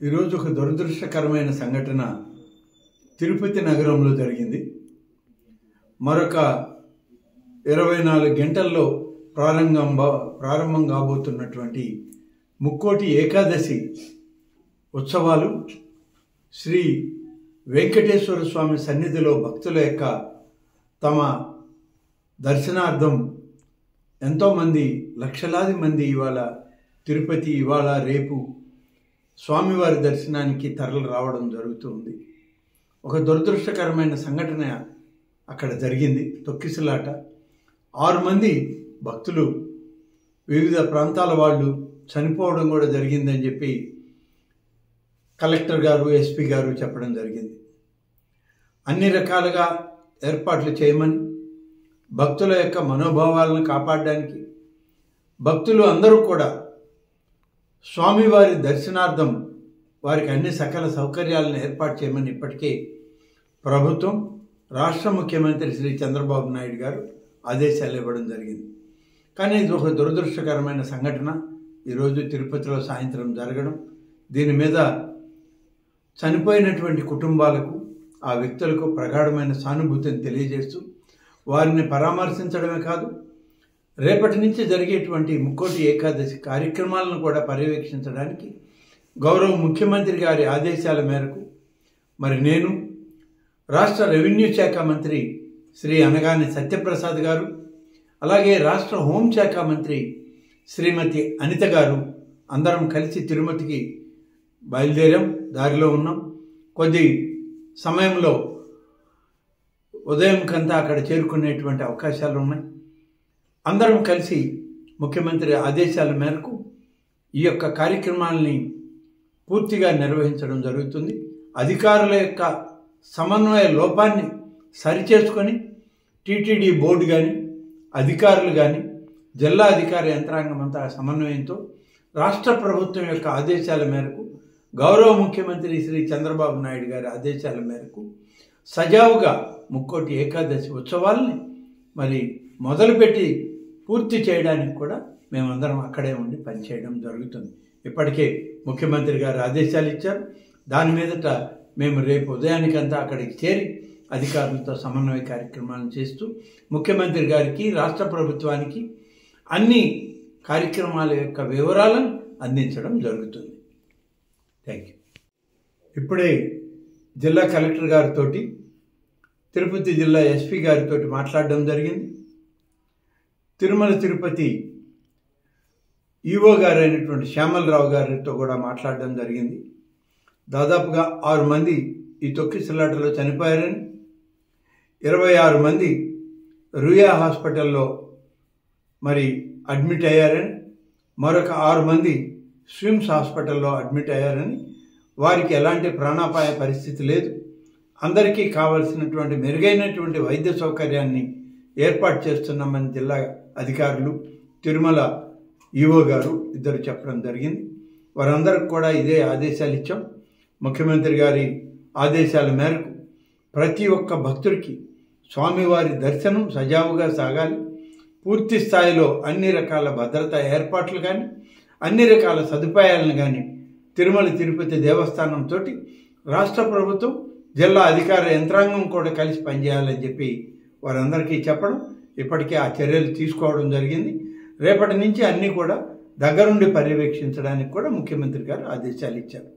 ఈరోజు ఒక దురదృష్టకరమైన సంఘటన తిరుపతి నగరంలో జరిగింది. మరొక 24 గంటల్లో ప్రారంభం కాబోతున్నటువంటి ముక్కోటి ఏకాదశి ఉత్సవాలు శ్రీ వెంకటేశ్వర స్వామి సన్నిధిలో భక్తుల యొక్క తమ దర్శనార్థం ఎంతోమంది లక్షలాది మంది ఇవాళ తిరుపతి రేపు స్వామివారి దర్శనానికి తరలి రావడం జరుగుతుంది. ఒక దురదృష్టకరమైన సంఘటన అక్కడ జరిగింది. తొక్కిసలాట 6 మంది భక్తులు వివిధ ప్రాంతాల వాళ్ళు చనిపోవడం కూడా జరిగిందని చెప్పి కలెక్టర్ గారు, ఎస్పీ గారు చెప్పడం జరిగింది. అన్ని రకాలుగా ఏర్పాట్లు చేయమని, భక్తుల యొక్క మనోభావాలను కాపాడడానికి భక్తులు అందరూ కూడా స్వామివారి దర్శనార్థం వారికి అన్ని సకల సౌకర్యాలను ఏర్పాటు చేయమని ఇప్పటికే ప్రభుత్వం, రాష్ట్ర ముఖ్యమంత్రి శ్రీ చంద్రబాబు నాయుడు గారు ఆదేశాలు ఇవ్వడం జరిగింది. కానీ ఇది ఒక దురదృష్టకరమైన సంఘటన ఈరోజు తిరుపతిలో సాయంత్రం జరగడం, దీని మీద చనిపోయినటువంటి కుటుంబాలకు, ఆ వ్యక్తులకు ప్రగాఢమైన సానుభూతిని తెలియజేస్తూ వారిని పరామర్శించడమే కాదు, రేపటి నుంచి జరిగేటువంటి ముక్కోటి ఏకాదశి కార్యక్రమాలను కూడా పర్యవేక్షించడానికి గౌరవ ముఖ్యమంత్రి గారి ఆదేశాల మేరకు మరి నేను, రాష్ట్ర రెవెన్యూ శాఖ మంత్రి శ్రీ అనగాని సత్యప్రసాద్ గారు, అలాగే రాష్ట్ర హోంశాఖ మంత్రి శ్రీమతి అనిత గారు అందరం కలిసి తిరుమతికి బయలుదేరాం. దారిలో ఉన్నాం. కొద్ది సమయంలో ఉదయం కంతా అక్కడ చేరుకునేటువంటి అవకాశాలు ఉన్నాయి. అందరం కలిసి ముఖ్యమంత్రి ఆదేశాల మేరకు ఈ యొక్క కార్యక్రమాలని పూర్తిగా నిర్వహించడం జరుగుతుంది. అధికారుల యొక్క సమన్వయ లోపాన్ని సరిచేసుకొని టీటీడీ బోర్డు కానీ, అధికారులు కానీ, జిల్లా అధికార యంత్రాంగం అంతా సమన్వయంతో రాష్ట్ర ప్రభుత్వం యొక్క ఆదేశాల మేరకు, గౌరవ ముఖ్యమంత్రి శ్రీ చంద్రబాబు నాయుడు గారి ఆదేశాల మేరకు సజావుగా ముక్కోటి ఏకాదశి ఉత్సవాల్ని మరి మొదలుపెట్టి పూర్తి చేయడానికి కూడా మేమందరం అక్కడే ఉండి పనిచేయడం జరుగుతుంది. ఇప్పటికే ముఖ్యమంత్రి గారు ఆదేశాలు ఇచ్చారు. దాని మీదట మేము రేపు ఉదయానికంతా అక్కడికి చేరి అధికారులతో సమన్వయ కార్యక్రమాలను చేస్తూ ముఖ్యమంత్రి గారికి, రాష్ట్ర ప్రభుత్వానికి అన్ని కార్యక్రమాల యొక్క వివరాలను అందించడం జరుగుతుంది. Thank you. ఇప్పుడే జిల్లా కలెక్టర్ గారితో, తిరుపతి జిల్లా ఎస్పీ గారితో మాట్లాడడం జరిగింది. తిరుమల తిరుపతి ఈవో గారు అయినటువంటి శ్యామలరావు గారితో కూడా మాట్లాడడం జరిగింది. దాదాపుగా 6 మంది ఈ తొక్కిసలాటలో చనిపోయారని, 26 మంది రుయా హాస్పిటల్లో మరి అడ్మిట్ అయ్యారని, మరొక 6 మంది స్విమ్స్ హాస్పిటల్లో అడ్మిట్ అయ్యారని, వారికి ఎలాంటి ప్రాణాపాయ పరిస్థితి లేదు, అందరికీ కావలసినటువంటి మెరుగైనటువంటి వైద్య సౌకర్యాన్ని ఏర్పాటు చేస్తున్నామని జిల్లా అధికారులు, తిరుమల ఈవో గారు ఇద్దరు చెప్పడం జరిగింది. వారందరికి కూడా ఇదే ఆదేశాలు ఇచ్చాం. ముఖ్యమంత్రి గారి ఆదేశాల మేరకు ప్రతి ఒక్క భక్తుడికి స్వామివారి దర్శనం సజావుగా సాగాలి. పూర్తి స్థాయిలో అన్ని రకాల భద్రతా ఏర్పాట్లు కానీ, అన్ని రకాల సదుపాయాలను కానీ తిరుమల తిరుపతి దేవస్థానంతో రాష్ట్ర ప్రభుత్వం, జిల్లా అధికార యంత్రాంగం కూడా కలిసి పనిచేయాలని చెప్పి వారందరికీ చెప్పడం, ఇప్పటికే ఆ చర్యలు తీసుకోవడం జరిగింది. రేపటి నుంచి అన్నీ కూడా దగ్గరుండి పర్యవేక్షించడానికి కూడా ముఖ్యమంత్రి గారు ఆదేశాలు ఇచ్చారు.